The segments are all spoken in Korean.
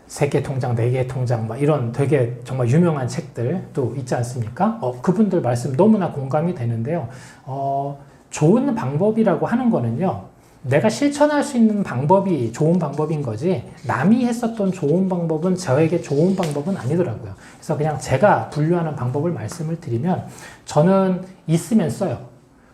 3개 통장, 4개 통장, 막 이런 되게 정말 유명한 책들도 있지 않습니까? 그분들 말씀 너무나 공감이 되는데요. 좋은 방법이라고 하는 거는요, 내가 실천할 수 있는 방법이 좋은 방법인 거지, 남이 했었던 좋은 방법은 저에게 좋은 방법은 아니더라고요. 그래서 그냥 제가 분류하는 방법을 말씀을 드리면, 저는 있으면 써요.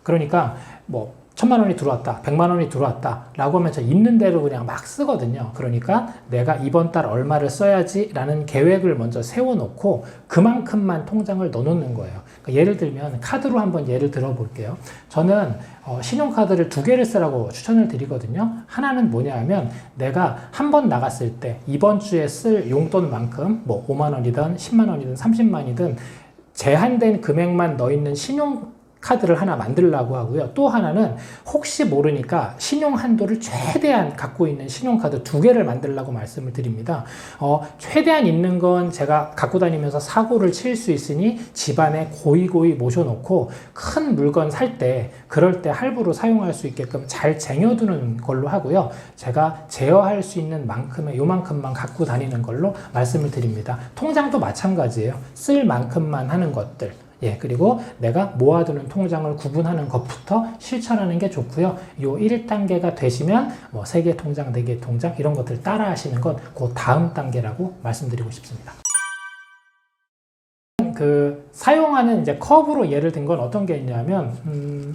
그러니까 뭐 1,000만 원이 들어왔다, 100만 원이 들어왔다 라고 하면 저 있는 대로 그냥 막 쓰거든요. 그러니까 내가 이번 달 얼마를 써야지 라는 계획을 먼저 세워놓고 그만큼만 통장을 넣어놓는 거예요. 그러니까 예를 들면 카드로 한번 예를 들어볼게요. 저는 신용카드를 2개를 쓰라고 추천을 드리거든요. 하나는 뭐냐 하면, 내가 한 번 나갔을 때 이번 주에 쓸 용돈만큼 뭐 5만 원이든 10만 원이든 30만이든 제한된 금액만 넣어있는 카드를 하나 만들려고 하고요. 또 하나는 혹시 모르니까 신용 한도를 최대한 갖고 있는 신용카드 2개를 만들려고 말씀을 드립니다. 최대한 있는 건 제가 갖고 다니면서 사고를 칠 수 있으니 집안에 고이고이 모셔놓고 큰 물건 살 때, 그럴 때 할부로 사용할 수 있게끔 잘 쟁여두는 걸로 하고요. 제가 제어할 수 있는 만큼의 요만큼만 갖고 다니는 걸로 말씀을 드립니다. 통장도 마찬가지예요. 쓸 만큼만 하는 것들. 그리고 내가 모아두는 통장을 구분하는 것부터 실천하는 게 좋고요. 요 1단계가 되시면 뭐 3개 통장, 4개 통장 이런 것들 따라 하시는 건 그 다음 단계라고 말씀드리고 싶습니다. 사용하는 이제 컵으로 예를 든 건 어떤 게 있냐면,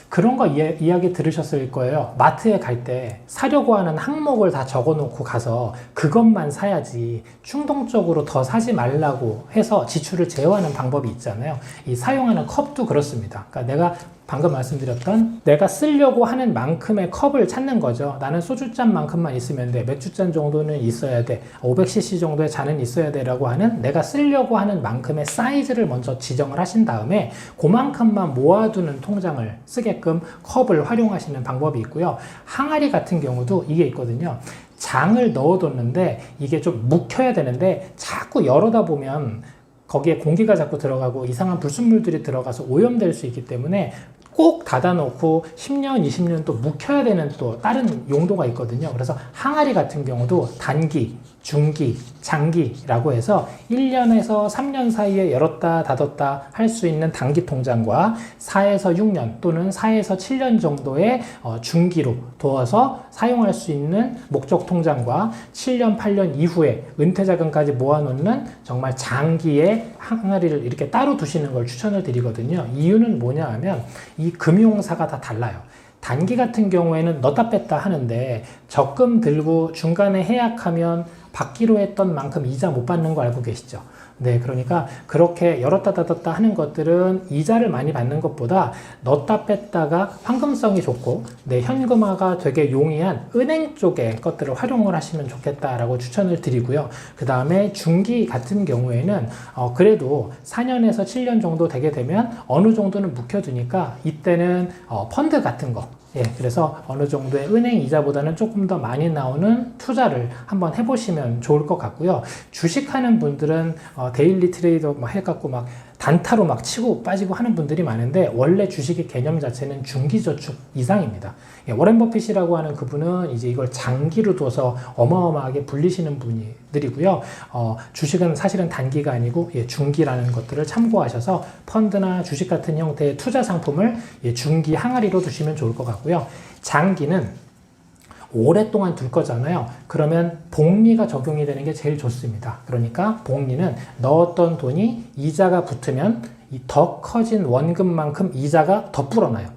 그런 거 이야기 들으셨을 거예요. 마트에 갈 때 사려고 하는 항목을 다 적어 놓고 가서 그것만 사야지 충동적으로 더 사지 말라고 해서 지출을 제어하는 방법이 있잖아요. 이 사용하는 컵도 그렇습니다. 그러니까 내가 방금 말씀드렸던 내가 쓰려고 하는 만큼의 컵을 찾는 거죠. 나는 소주잔만큼만 있으면 돼. 맥주잔 정도는 있어야 돼. 500cc 정도의 잔은 있어야 돼 라고 하는 내가 쓰려고 하는 만큼의 사이즈를 먼저 지정을 하신 다음에 그만큼만 모아두는 통장을 쓰게끔 컵을 활용하시는 방법이 있고요. 항아리 같은 경우도 이게 있거든요. 장을 넣어뒀는데 이게 좀 묵혀야 되는데 자꾸 열어다 보면 거기에 공기가 자꾸 들어가고 이상한 불순물들이 들어가서 오염될 수 있기 때문에 꼭 닫아놓고 10년, 20년 또 묵혀야 되는 또 다른 용도가 있거든요. 그래서 항아리 같은 경우도 단기, 중기, 장기라고 해서 1년에서 3년 사이에 열었다 닫았다 할 수 있는 단기 통장과 4에서 6년 또는 4에서 7년 정도의 중기로 두어서 사용할 수 있는 목적 통장과 7년, 8년 이후에 은퇴자금까지 모아놓는 정말 장기의 항아리를 이렇게 따로 두시는 걸 추천을 드리거든요. 이유는 뭐냐 하면 이 금융사가 다 달라요. 단기 같은 경우에는 넣었다 뺐다 하는데 적금 들고 중간에 해약하면 받기로 했던 만큼 이자 못 받는 거 알고 계시죠? 네, 그러니까 그렇게 열었다 닫았다 하는 것들은 이자를 많이 받는 것보다 넣었다 뺐다가 황금성이 좋고 현금화가 되게 용이한 은행 쪽의 것들을 활용을 하시면 좋겠다라고 추천을 드리고요. 그 다음에 중기 같은 경우에는 그래도 4년에서 7년 정도 되게 되면 어느 정도는 묵혀두니까 이때는 펀드 같은 거, 그래서 어느 정도의 은행 이자보다는 조금 더 많이 나오는 투자를 한번 해보시면 좋을 것 같고요. 주식하는 분들은 데일리 트레이더 막 해갖고 막 단타로 막 치고 빠지고 하는 분들이 많은데 원래 주식의 개념 자체는 중기저축 이상입니다. 워렌 버핏이라고 하는 그분은 이제 이걸 장기로 둬서 어마어마하게 불리시는 분들이고요. 주식은 사실은 단기가 아니고 중기라는 것들을 참고하셔서 펀드나 주식 같은 형태의 투자 상품을 중기 항아리로 두시면 좋을 것 같고요. 장기는 오랫동안 둘 거잖아요. 그러면 복리가 적용이 되는 게 제일 좋습니다. 그러니까 복리는 넣었던 돈이 이자가 붙으면 이 더 커진 원금만큼 이자가 더 불어나요.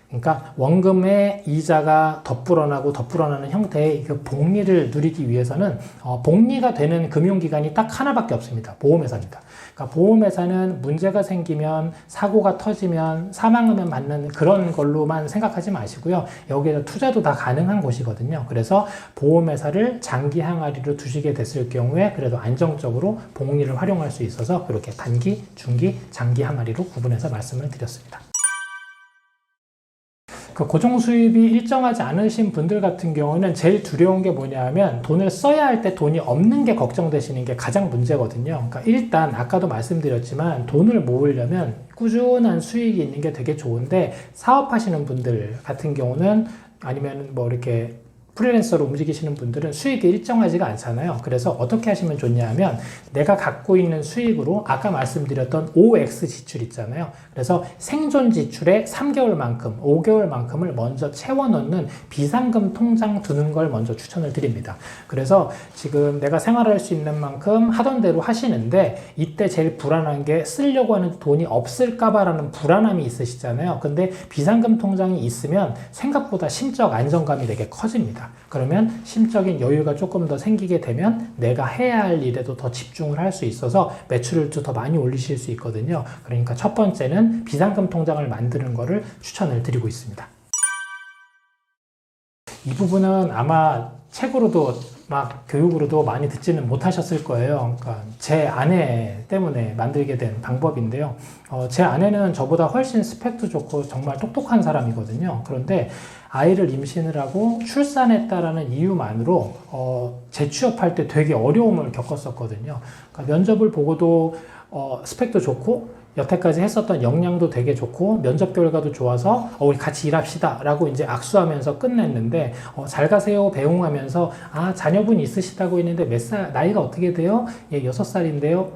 그러니까 원금의 이자가 더 불어나는 형태의 그 복리를 누리기 위해서는 복리가 되는 금융기관이 딱 하나밖에 없습니다. 보험회사입니다. 그러니까 보험회사는 문제가 생기면 사고가 터지면 사망하면 맞는 그런 걸로만 생각하지 마시고요. 여기에서 투자도 다 가능한 곳이거든요. 그래서 보험회사를 장기 항아리로 두시게 됐을 경우에 그래도 안정적으로 복리를 활용할 수 있어서 그렇게 단기, 중기, 장기 항아리로 구분해서 말씀을 드렸습니다. 고정 수입이 일정하지 않으신 분들 같은 경우는 제일 두려운 게 뭐냐 하면 돈을 써야 할 때 돈이 없는 게 걱정되시는 게 가장 문제거든요. 그러니까 일단 아까도 말씀드렸지만 돈을 모으려면 꾸준한 수익이 있는 게 되게 좋은데 사업하시는 분들 같은 경우는 아니면 뭐 이렇게 프리랜서로 움직이시는 분들은 수익이 일정하지가 않잖아요. 그래서 어떻게 하시면 좋냐면 내가 갖고 있는 수익으로 아까 말씀드렸던 OX 지출 있잖아요. 그래서 생존 지출의 3개월만큼, 5개월만큼을 먼저 채워넣는 비상금 통장 두는 걸 먼저 추천을 드립니다. 그래서 지금 내가 생활할 수 있는 만큼 하던 대로 하시는데 이때 제일 불안한 게 쓰려고 하는 돈이 없을까봐라는 불안함이 있으시잖아요. 근데 비상금 통장이 있으면 생각보다 심적 안정감이 되게 커집니다. 그러면 심적인 여유가 조금 더 생기게 되면 내가 해야 할 일에도 더 집중을 할 수 있어서 매출을 더 많이 올리실 수 있거든요. 그러니까 첫 번째는 비상금 통장을 만드는 거를 추천을 드리고 있습니다. 이 부분은 아마 책으로도 막 교육으로도 많이 듣지는 못하셨을 거예요. 그러니까 제 아내 때문에 만들게 된 방법인데요. 제 아내는 저보다 훨씬 스펙도 좋고 정말 똑똑한 사람이거든요. 그런데 아이를 임신을 하고 출산했다라는 이유만으로 재취업할 때 되게 어려움을 겪었었거든요. 그러니까 면접을 보고도 스펙도 좋고 여태까지 했었던 역량도 되게 좋고 면접 결과도 좋아서 우리 같이 일합시다 라고 이제 악수하면서 끝냈는데 잘 가세요 배웅하면서 자녀분 있으시다고 했는데 몇 살 나이가 어떻게 돼요? 예, 6살인데요.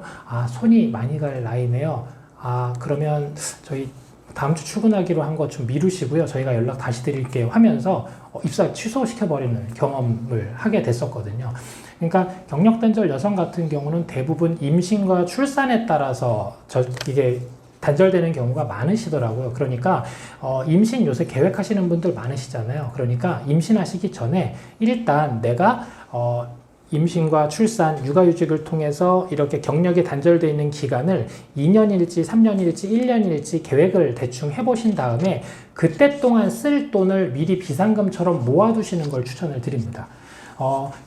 손이 많이 갈 나이네요. 그러면 저희 다음 주 출근하기로 한 거 좀 미루시고요. 저희가 연락 다시 드릴게요 하면서 입사 취소시켜버리는 경험을 하게 됐었거든요. 그러니까 경력 단절 여성 같은 경우는 대부분 임신과 출산에 따라서 이게 단절되는 경우가 많으시더라고요. 그러니까 임신 요새 계획하시는 분들 많으시잖아요. 그러니까 임신하시기 전에 일단 내가 임신과 출산, 육아휴직을 통해서 이렇게 경력이 단절되어 있는 기간을 2년일지 3년일지 1년일지 계획을 대충 해보신 다음에 그때 동안 쓸 돈을 미리 비상금처럼 모아두시는 걸 추천을 드립니다.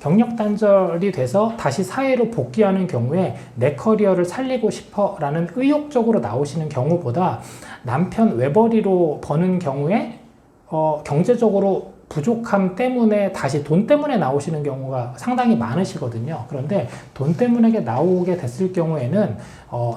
경력 단절이 돼서 다시 사회로 복귀하는 경우에 내 커리어를 살리고 싶어 라는 의욕적으로 나오시는 경우보다 남편 외벌이로 버는 경우에 경제적으로 부족함 때문에 다시 돈 때문에 나오시는 경우가 상당히 많으시거든요. 그런데 돈 때문에 나오게 됐을 경우에는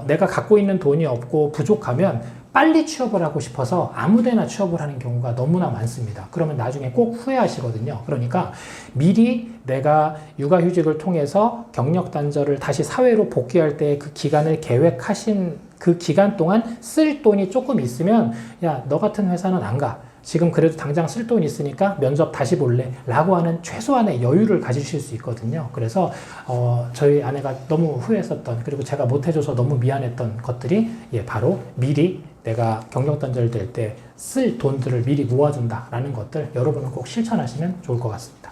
내가 갖고 있는 돈이 없고 부족하면 빨리 취업을 하고 싶어서 아무데나 취업을 하는 경우가 너무나 많습니다. 그러면 나중에 꼭 후회하시거든요. 그러니까 미리 내가 육아휴직을 통해서 경력 단절을 다시 사회로 복귀할 때 그 기간을 계획하신 그 기간 동안 쓸 돈이 조금 있으면 야, 너 같은 회사는 안 가. 지금 그래도 당장 쓸 돈 있으니까 면접 다시 볼래? 라고 하는 최소한의 여유를 가지실 수 있거든요. 그래서 저희 아내가 너무 후회했었던 그리고 제가 못해줘서 너무 미안했던 것들이 바로 미리 내가 경력 단절될 때 쓸 돈들을 미리 모아준다라는 것들 여러분은 꼭 실천하시면 좋을 것 같습니다.